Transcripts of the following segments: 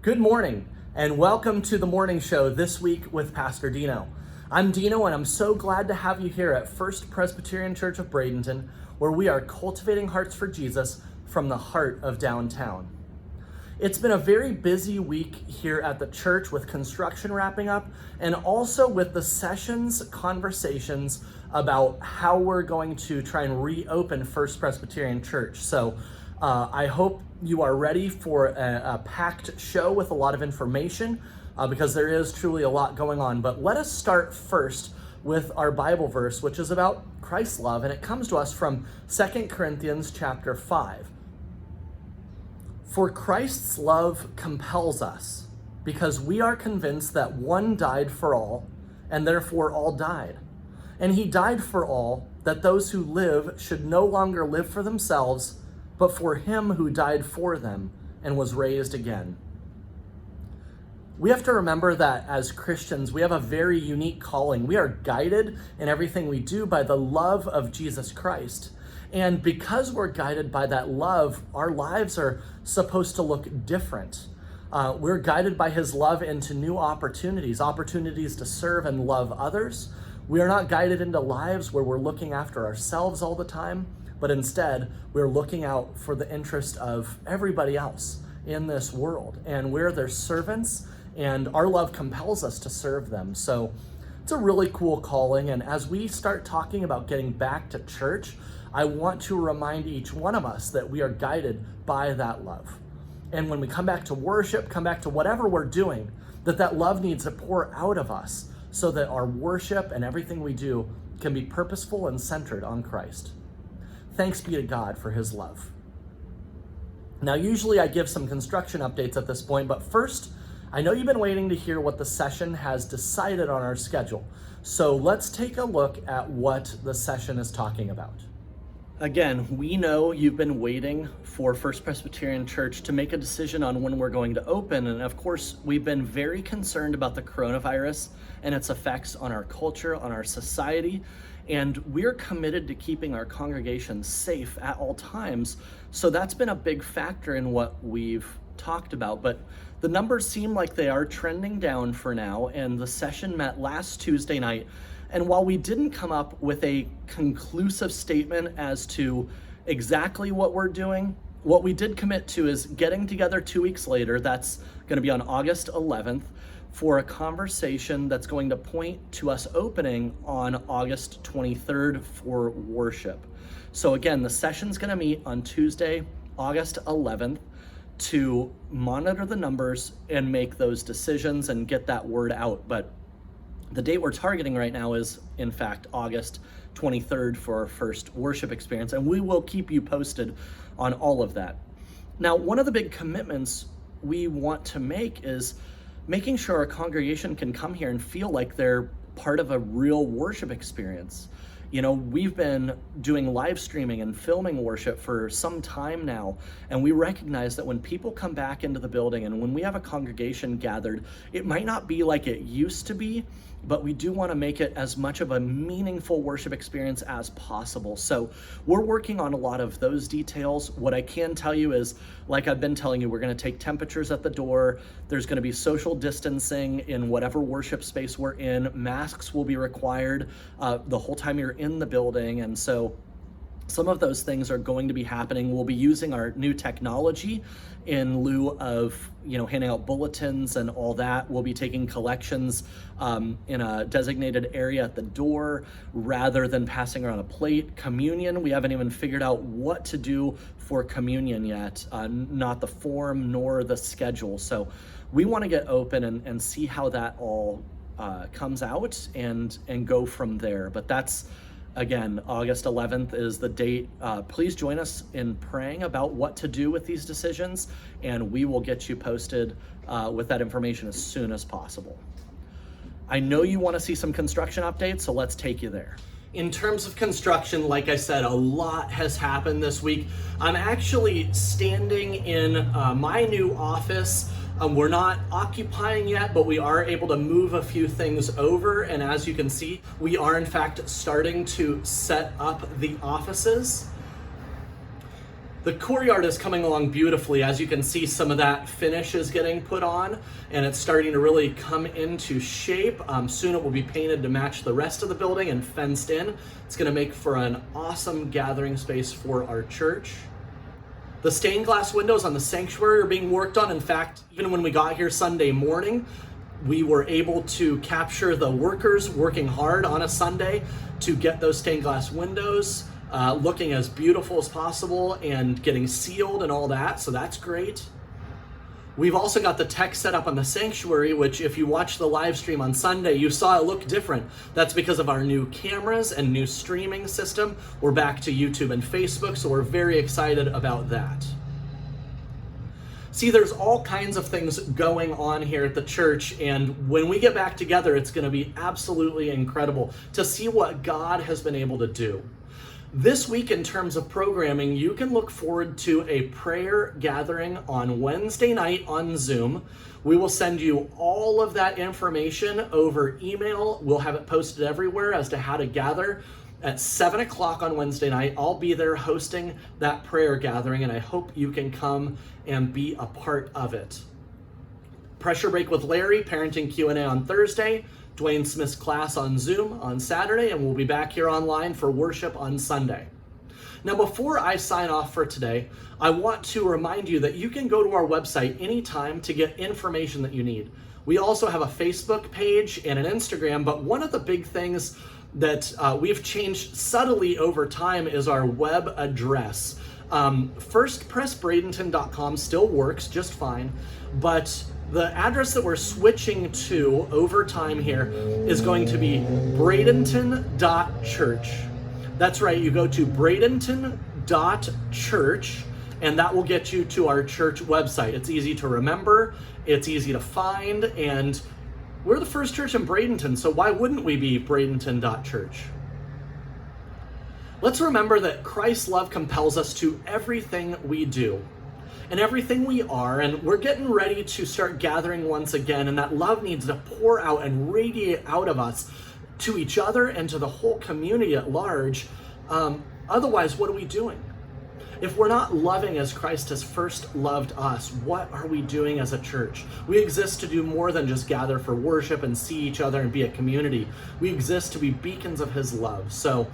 Good morning, and welcome to the morning show this week with Pastor Dino. I'm Dino, and I'm so glad to have you here at First Presbyterian Church of Bradenton, where we are cultivating hearts for Jesus from the heart of downtown. It's been a very busy week here at the church with construction wrapping up, and also with the sessions conversations about how we're going to try and reopen First Presbyterian Church. So I hope you are ready for a packed show with a lot of information because there is truly a lot going on. But let us start first with our Bible verse, which is about Christ's love, and it comes to us from 2 Corinthians chapter 5. For Christ's love compels us, because we are convinced that one died for all, and therefore all died. And he died for all, that those who live should no longer live for themselves, but for him who died for them and was raised again. We have to remember that as Christians, we have a very unique calling. We are guided in everything we do by the love of Jesus Christ. And because we're guided by that love, our lives are supposed to look different. We're guided by his love into new opportunities to serve and love others. We are not guided into lives where we're looking after ourselves all the time, but instead we're looking out for the interest of everybody else in this world. And we're their servants, and our love compels us to serve them. So it's a really cool calling. And as we start talking about getting back to church, I want to remind each one of us that we are guided by that love. And when we come back to worship, come back to whatever we're doing, that love needs to pour out of us so that our worship and everything we do can be purposeful and centered on Christ. Thanks be to God for his love. Now, usually I give some construction updates at this point, but first, I know you've been waiting to hear what the session has decided on our schedule. So let's take a look at what the session is talking about. Again, we know you've been waiting for First Presbyterian Church to make a decision on when we're going to open. And of course, we've been very concerned about the coronavirus and its effects on our culture, on our society. And we're committed to keeping our congregation safe at all times. So that's been a big factor in what we've talked about. But the numbers seem like they are trending down for now. And the session met last Tuesday night. And while we didn't come up with a conclusive statement as to exactly what we're doing, what we did commit to is getting together 2 weeks later, that's going to be on August 11th, for a conversation that's going to point to us opening on August 23rd for worship. So again, the session's going to meet on Tuesday, August 11th, to monitor the numbers and make those decisions and get that word out. But the date we're targeting right now is, in fact, August 23rd for our first worship experience, and we will keep you posted on all of that. Now, one of the big commitments we want to make is making sure our congregation can come here and feel like they're part of a real worship experience. You know, we've been doing live streaming and filming worship for some time now, and we recognize that when people come back into the building and when we have a congregation gathered, it might not be like it used to be, but we do want to make it as much of a meaningful worship experience as possible. So we're working on a lot of those details. What I can tell you is, like I've been telling you, we're going to take temperatures at the door. There's going to be social distancing in whatever worship space we're in. Masks will be required the whole time you're in the building. And so some of those things are going to be happening. We'll be using our new technology in lieu of, handing out bulletins and all that. We'll be taking collections in a designated area at the door rather than passing around a plate. Communion, we haven't even figured out what to do for communion yet, not the form nor the schedule. So we want to get open and see how that all comes out and go from there. But that's, again, August 11th is the date. Please join us in praying about what to do with these decisions, and we will get you posted with that information as soon as possible. I know you want to see some construction updates, so let's take you there. In terms of construction, like I said, a lot has happened this week. I'm actually standing in my new office. We're not occupying yet, but we are able to move a few things over. And as you can see, we are in fact starting to set up the offices. The courtyard is coming along beautifully. As you can see, some of that finish is getting put on and it's starting to really come into shape. Soon it will be painted to match the rest of the building and fenced in. It's going to make for an awesome gathering space for our church. The stained glass windows on the sanctuary are being worked on. In fact, even when we got here Sunday morning, we were able to capture the workers working hard on a Sunday to get those stained glass windows looking as beautiful as possible and getting sealed and all that, so that's great. We've also got the tech set up on the sanctuary, which if you watch the live stream on Sunday, you saw it look different. That's because of our new cameras and new streaming system. We're back to YouTube and Facebook, so we're very excited about that. See, there's all kinds of things going on here at the church, and when we get back together, it's going to be absolutely incredible to see what God has been able to do. This week, in terms of programming, you can look forward to a prayer gathering on Wednesday night on Zoom. We will send you all of that information over email. We'll have it posted everywhere as to how to gather. At 7 o'clock on Wednesday night, I'll be there hosting that prayer gathering, and I hope you can come and be a part of it. Pressure Break with Larry, Parenting Q&A on Thursday. Dwayne Smith's class on Zoom on Saturday, and we'll be back here online for worship on Sunday. Now, before I sign off for today, I want to remind you that you can go to our website anytime to get information that you need. We also have a Facebook page and an Instagram, but one of the big things that we've changed subtly over time is our web address. Firstpressbradenton.com still works just fine, but the address that we're switching to over time here is going to be bradenton.church. That's right, you go to bradenton.church and that will get you to our church website. It's easy to remember, it's easy to find, and we're the first church in Bradenton, so why wouldn't we be bradenton.church? Let's remember that Christ's love compels us to everything we do and everything we are, and we're getting ready to start gathering once again, and that love needs to pour out and radiate out of us to each other and to the whole community at large. Otherwise, what are we doing? If we're not loving as Christ has first loved us, what are we doing as a church? We exist to do more than just gather for worship and see each other and be a community. We exist to be beacons of his love. So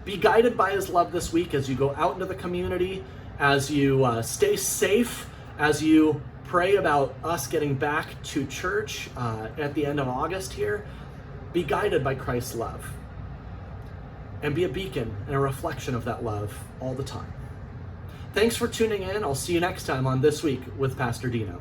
be guided by his love this week as you go out into the community, as you stay safe, as you pray about us getting back to church at the end of August here. Be guided by Christ's love and be a beacon and a reflection of that love all the time. Thanks for tuning in. I'll see you next time on This Week with Pastor Dino.